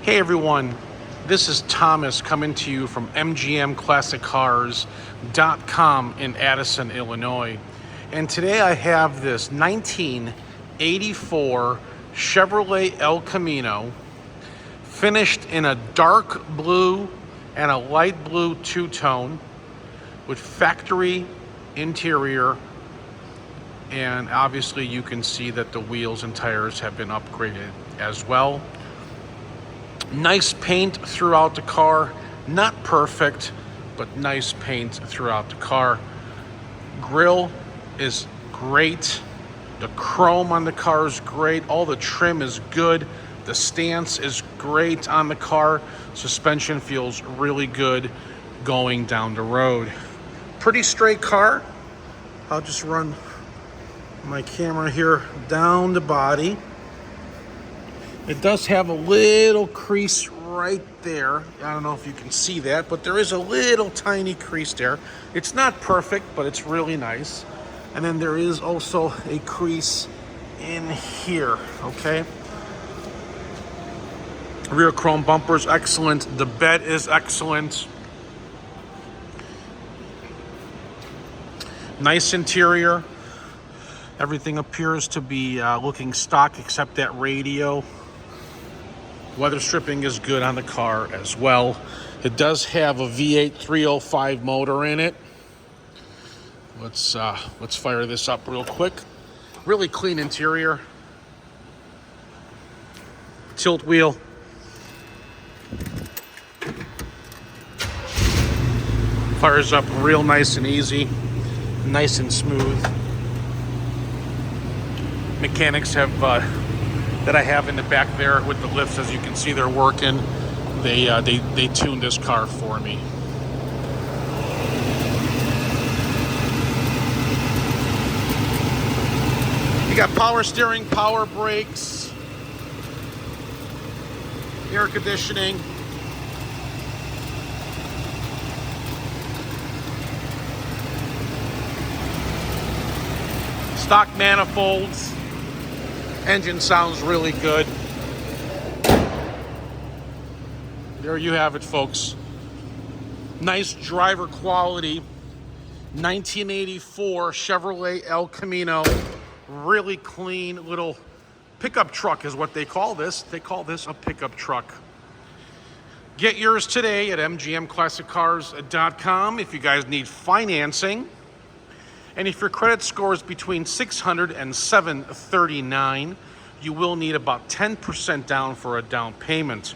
Hey everyone, this is Thomas coming to you from MGM Classic Cars.com in Addison, Illinois. And today I have this 1984 Chevrolet El Camino, finished in a dark blue and a light blue two-tone with factory interior. And obviously you can see that the wheels and tires have been upgraded as well. Nice paint throughout the car. Not perfect, but nice paint throughout the car. Grille is great. The chrome on the car is great. All the trim is good. The stance is great on the car. Suspension feels really good going down the road. Pretty straight car. I'll just run my camera here down the body. It does have a little crease right there. I don't know if you can see that, but there is a little tiny crease there. It's not perfect, but it's really nice. And then there is also a crease in here, okay? Rear chrome bumper is excellent. The bed is excellent. Nice interior. Everything appears to be looking stock except that radio. Weatherstripping is good on the car as well. It does have a V8 305 motor in it. Let's fire this up real quick. Really clean interior. Tilt wheel. Fires up real nice and easy. Nice and smooth. Mechanics have that I have in the back there with the lifts, as you can see, they're working. They tuned this car for me. You got power steering, power brakes, air conditioning. Stock manifolds. Engine sounds really good. There you have it, folks. Nice driver quality 1984 Chevrolet El Camino. Really clean little pickup truck is what they call this. They call this a pickup truck. Get yours today at mgmclassiccars.com if you guys need financing. And if your credit score is between 600 and 739, you will need about 10% down for a down payment.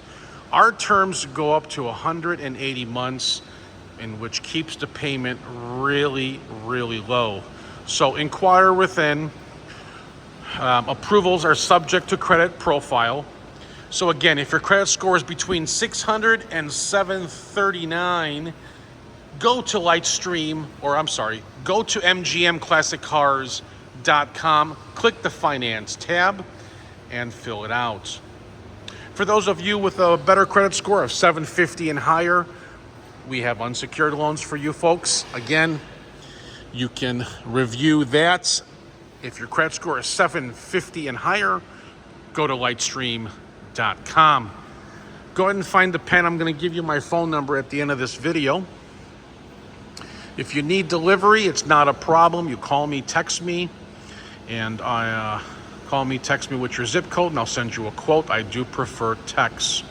Our terms go up to 180 months, in which keeps the payment really, really low. So inquire within. Approvals are subject to credit profile. So again, if your credit score is between 600 and 739, go to go to mgmclassiccars.com, click the finance tab, and fill it out. For those of you with a better credit score of 750 and higher, we have unsecured loans for you folks. Again, you can review that. If your credit score is 750 and higher, go to lightstream.com. Go ahead and find the pen. I'm going to give you my phone number at the end of this video. If you need delivery, it's not a problem. You call me, text me, and text me with your zip code, and I'll send you a quote. I do prefer text.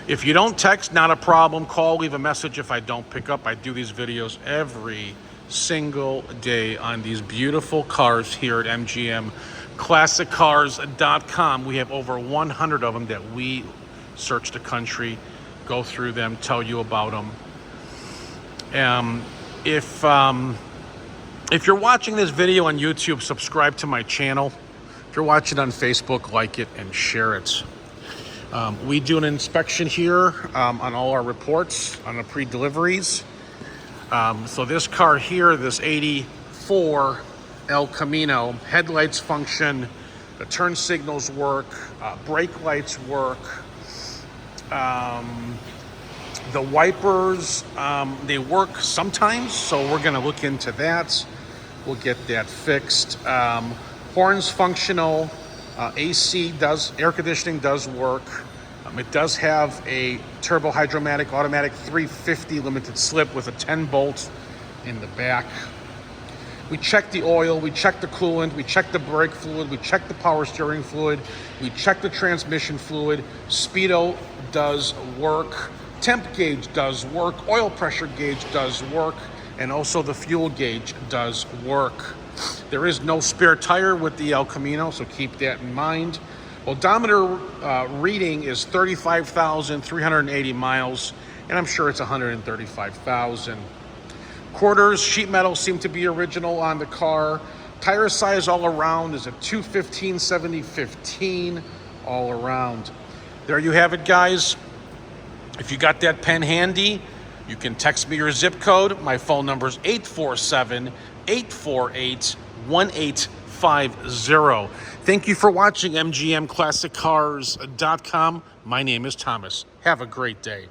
If you don't text, not a problem. Call, leave a message if I don't pick up. I do these videos every single day on these beautiful cars here at mgmclassiccars.com. We have over 100 of them that we search the country, go through them, tell you about them. If you're watching this video on YouTube, subscribe to my channel. If you're watching on Facebook, like it and share it. We do an inspection here on all our reports on the pre-deliveries. So this car here, this 84 El Camino, headlights function, the turn signals work, brake lights work. The wipers, they work sometimes, so we're going to look into that. We'll get that fixed. Horns functional, AC does, air conditioning does work. It does have a turbo hydromatic automatic 350 limited slip with a 10 bolt in the back. We checked the oil, we checked the coolant, we checked the brake fluid, we checked the power steering fluid, we checked the transmission fluid. Speedo does work, temp gauge does work, oil pressure gauge does work, and also the fuel gauge does work. There is no spare tire with the El Camino, so keep that in mind. Odometer reading is 35,380 miles, and I'm sure it's 135,000. Quarters, sheet metal seem to be original on the car. Tire size all around is a 215/70/15 all around. There you have it, guys. If you got that pen handy, you can text me your zip code. My phone number is 847-848-1850. Thank you for watching MGMClassicCars.com. My name is Thomas. Have a great day.